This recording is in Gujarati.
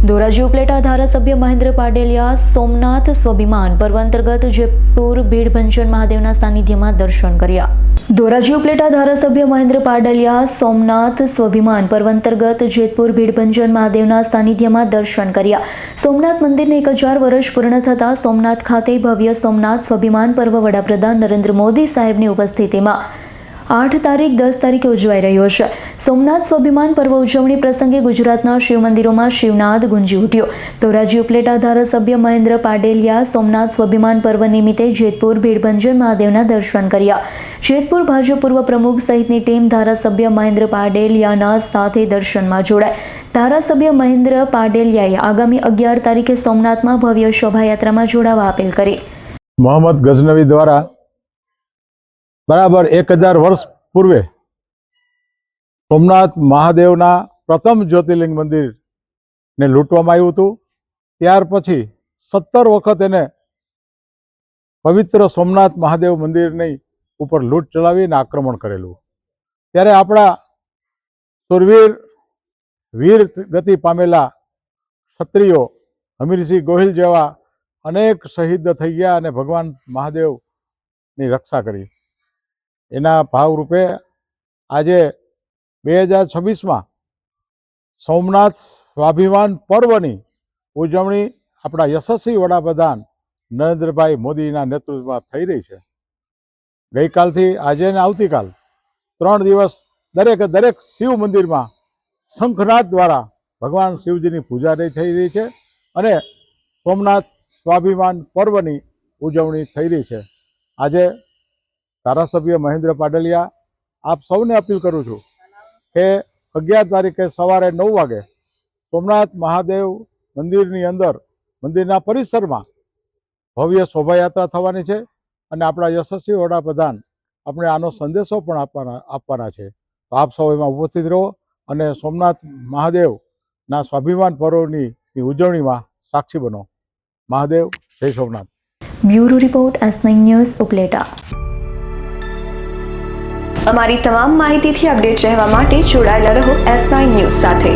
ધોરાજી ઉપલેટા ધારાસભ્ય મહેન્દ્ર પાડેલિયા સોમનાથ સ્વાભિમાન પર્વ અંતર્ગત જેતપુર ભીડભંજન મહાદેવના સાનિધ્યમાં દર્શન કર્યા। ધોરાજી ઉપલેટા ધારાસભ્ય મહેન્દ્ર પાડેલિયા સોમનાથ સ્વાભિમાન પર્વ અંતર્ગત જેતપુર ભીડભંજન મહાદેવના સાનિધ્યમાં દર્શન કર્યા। સોમનાથ મંદિરને 1000 વર્ષ પૂર્ણ થતા સોમનાથ ખાતે ભવ્ય સોમનાથ સ્વાભિમાન પર્વ વડાપ્રધાન નરેન્દ્ર મોદી સાહેબની ઉપસ્થિતિમાં 8 તારીખ 10 તારીખે ઉજવાઈ રહ્યો છે। સોમનાથ સ્વાભિમાન પર્વ ઉજવણી પ્રસંગે ગુજરાતના શિવ મંદિરોમાં શિવનાદ ગુંજી ઉઠ્યો। ધોરાજી ઉપલેટા ધારાસભ્ય મહેન્દ્ર પાડેલિયા સોમનાથ સ્વાભિમાન પર્વ નિમિત્તે જેતપુર ભીડભંજન મહાદેવના દર્શન કર્યા। જેતપુર ભાજપ પૂર્વ પ્રમુખ સહિતની ટીમ ધારાસભ્ય મહેન્દ્ર પાડેલિયાના સાથે દર્શનમાં જોડાઈ। ધારાસભ્ય મહેન્દ્ર પાડેલિયાએ આગામી 11 તારીખે સોમનાથમાં ભવ્ય શોભાયાત્રામાં જોડાવા અપીલ કરી। મોહમ્મદ ગઝનવી દ્વારા બરાબર 1000 વર્ષ પૂર્વે સોમનાથ મહાદેવના પ્રથમ જ્યોતિર્લિંગ મંદિરને લૂંટવામાં આવ્યું હતું। ત્યાર પછી 17 વખત એને પવિત્ર સોમનાથ મહાદેવ મંદિરની ઉપર લૂંટ ચલાવીને આક્રમણ કરેલું। ત્યારે આપણા સુરવીર વીર ગતિ પામેલા ક્ષત્રિયો હમીરસિંહ ગોહિલ જેવા અનેક શહીદ થઈ ગયા અને ભગવાન મહાદેવની રક્ષા કરી। એના ભાવરૂપે આજે 2026માં સોમનાથ સ્વાભિમાન પર્વની ઉજવણી આપણા યશસ્વી વડાપ્રધાન નરેન્દ્રભાઈ મોદીના નેતૃત્વમાં થઈ રહી છે। ગઈકાલથી આજે ને આવતીકાલ 3 દિવસ દરેક શિવ મંદિરમાં શંખનાદ દ્વારા ભગવાન શિવજીની પૂજા થઈ રહી છે અને સોમનાથ સ્વાભિમાન પર્વની ઉજવણી થઈ રહી છે। આજે ધારાસભ્ય મહેન્દ્ર પાડેલિયા આપ સૌને અપીલ કરું છું કે 11 તારીખે સવારે 9 વાગે સોમનાથ મહાદેવ મંદિરની અંદર મંદિરના પરિસરમાં ભવ્ય શોભાયાત્રા થવાની છે અને આપણા યશસ્વી વડાપ્રધાન આપણે આનો સંદેશો પણ આપવાના છે। તો આપ સૌ એમાં ઉપસ્થિત રહો અને સોમનાથ મહાદેવના સ્વાભિમાન પર્વની ઉજવણીમાં સાક્ષી બનો। મહાદેવ જય Somnath. Bureau report S9 news Upleta. અમારી તમામ માહિતીથી અપડેટ રહેવા માટે જોડાયેલા રહો S9 ન્યૂઝ સાથે।